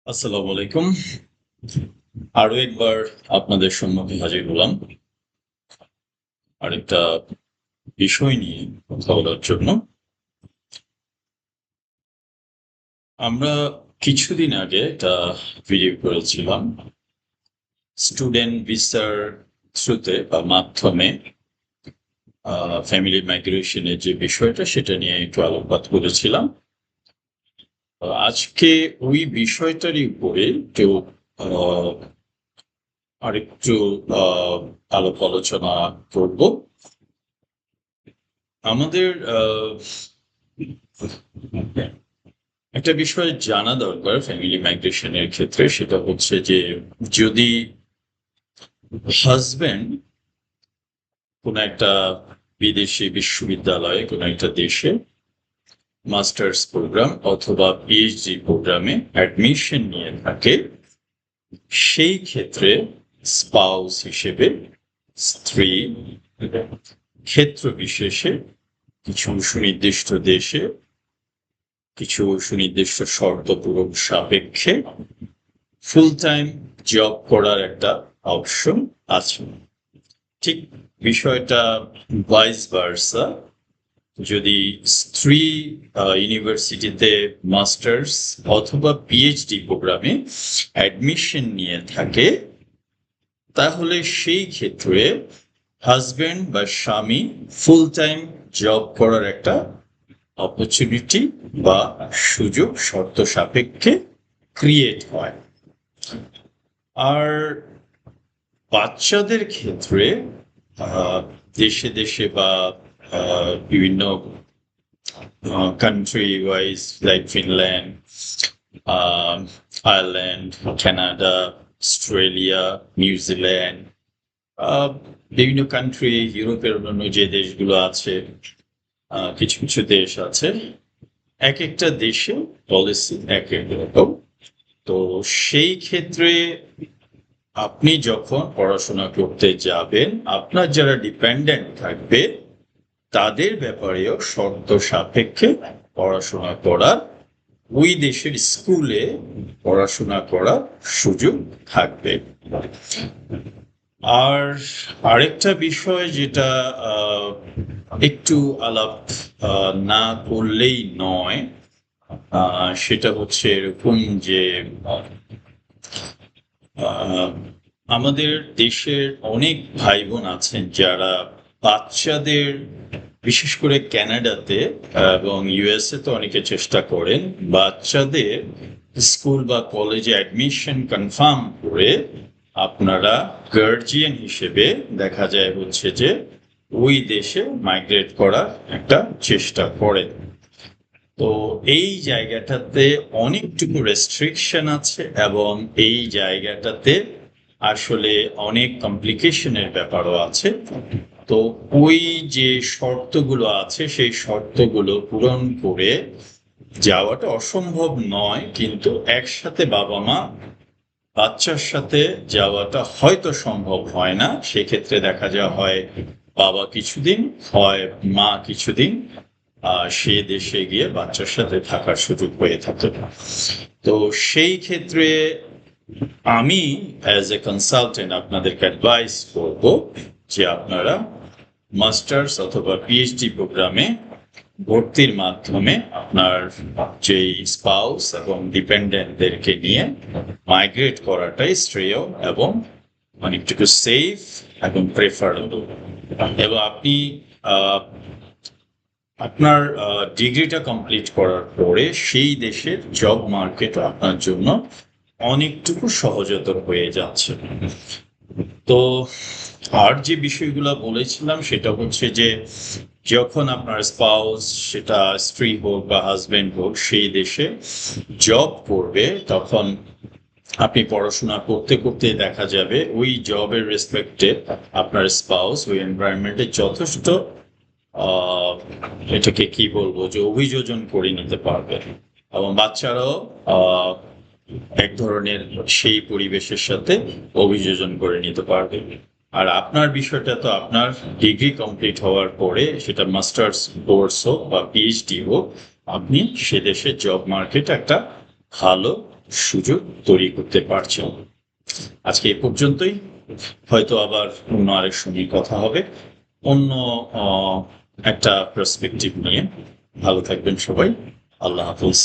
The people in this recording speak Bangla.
আসসালামু আলাইকুম। আরো একবার আপনাদের সম্মুখে হাজির হলাম আরেকটা বিষয় নিয়ে কথা বলার জন্য। আমরা কিছুদিন আগে একটা ভিডিও করেছিলাম স্টুডেন্ট ভিসার থ্রুতে বা মাধ্যমে ফ্যামিলি মাইগ্রেশনের যে বিষয়টা সেটা নিয়ে একটু আলোকপাত করেছিলাম। আজকে ওই বিষয়টারই উপরে একটু আহ, আরেকটু আলাপ আলোচনা করব। আমাদের একটা বিষয় জানা দরকার ফ্যামিলি মাইগ্রেশনের ক্ষেত্রে, সেটা হচ্ছে যে যদি হাজবেন্ড কোনো একটা বিদেশি বিশ্ববিদ্যালয়ে কোনো একটা দেশে মাস্টার্স প্রোগ্রাম অথবা পিএইচডি প্রোগ্রামে অ্যাডমিশন নিয়ে থাকে, সেই ক্ষেত্রে স্পাউস হিসেবে স্ত্রী ক্ষেত্র বিশেষে কিছু সুনির্দিষ্ট দেশে কিছু সুনির্দিষ্ট শর্ত পূরণ সাপেক্ষে ফুল টাইম জব করার একটা অপশন আছে। ঠিক বিষয়টা ভাইস ভার্সা, যদি স্ত্রী ইউনিভার্সিটিতে মাস্টার্স অথবা পিএইচডি প্রোগ্রামে অ্যাডমিশন নিয়ে থাকে, তাহলে সেই ক্ষেত্রে হাজবেন্ড বা স্বামী ফুল টাইম জব করার একটা অপরচুনিটি বা সুযোগ শর্ত সাপেক্ষে ক্রিয়েট হয়। আর বাচ্চাদের ক্ষেত্রে দেশে দেশে বা বিভিন্ন country wise like Finland, Ireland, Canada, Australia, New Zealand, বিভিন্ন কান্ট্রি, ইউরোপের অন্যান্য যে দেশগুলো আছে, কিছু কিছু দেশ আছে, এক একটা দেশে পলিসি এক এক রকম। তো সেই ক্ষেত্রে আপনি যখন পড়াশোনা করতে যাবেন, আপনার যারা ডিপেন্ডেন্ট থাকবে তাদের ব্যাপারেও শর্ত সাপেক্ষে পড়াশোনা করার, ওই দেশের স্কুলে পড়াশোনা করার সুযোগ থাকবে। আর আরেকটা বিষয় যেটা একটু আলাপ না করলেই নয়, সেটা হচ্ছে এরকম যে আমাদের দেশের অনেক ভাই বোন আছেন যারা বাচ্চাদের, বিশেষ করে ক্যানাডাতে এবং ইউএসএ তে অনেকে চেষ্টা করেন বাচ্চাদের স্কুল বা কলেজে অ্যাডমিশন কনফার্ম করে আপনারা গার্জিয়ান হিসেবে দেখা যায় হচ্ছে যে ওই দেশে মাইগ্রেট করার একটা চেষ্টা করেন। তো এই জায়গাটাতে অনেকটুকু রেস্ট্রিকশন আছে এবং এই জায়গাটাতে আসলে অনেক কমপ্লিকেশনের ব্যাপারও আছে। তো ওই যে শর্তগুলো আছে সেই শর্তগুলো পূরণ করে যাওয়াটা অসম্ভব নয়, কিন্তু একসাথে বাবা মা বাচ্চার সাথে যাওয়াটা হয়তো সম্ভব হয় না। সেক্ষেত্রে দেখা যাওয়া হয় বাবা কিছুদিন, হয় মা কিছুদিন সে দেশে গিয়ে বাচ্চার সাথে থাকার সুযোগ হয়ে থাকে। তো সেই ক্ষেত্রে আমি অ্যাজ এ কনসালটেন্ট আপনাদেরকে অ্যাডভাইস করব যে আপনারা মাস্টার্স অথবা পিএইচডি প্রোগ্রামে ভর্তির মাধ্যমে আপনার যেই স্পাউস এবং ডিপেন্ডেন্টদেরকে নিয়ে মাইগ্রেট করাটাই শ্রেয় এবং অনেকটুকু সেফ এবং প্রেফারেবল। এবং আপনি আপনার ডিগ্রিটা কমপ্লিট করার পরে সেই দেশের জব মার্কেট আপনার জন্য অনেকটুকু সহজতর হয়ে যাচ্ছে। তো আর যে বিষয়গুলো বলেছিলাম সেটা হচ্ছে যে যখন আপনার স্পাউস, সেটা স্ত্রী হোক বা হাজবেন্ড হোক, সেই দেশে জব করবে, তখন আপনি পড়াশোনা করতে করতে দেখা যাবে ওই জবের রেসপেক্টে আপনার স্পাউস ওই এনভায়রনমেন্টে যথেষ্ট এটাকে কি বলবো যে অভিযোজন করে নিতে পারবে, এবং বাচ্চারাও এক ধরনের সেই পরিবেশের সাথে অভিযোজন করে নিতে পারবে। আর আপনার বিষয়টা তো আপনার ডিগ্রি কমপ্লিট হওয়ার পরে, সেটা মাস্টার্স কোর্স হোক বা পিএইচডি হোক, আপনি সে দেশে জব মার্কেট একটা ভালো সুযোগ তৈরি করতে পারছেন। আজকে এই পর্যন্তই। হয়তো আবার অন্য আরেক সময় কথা হবে অন্য আহ, একটা পার্সপেক্টিভ নিয়ে। ভালো থাকবেন সবাই। আল্লাহ হাফিজ।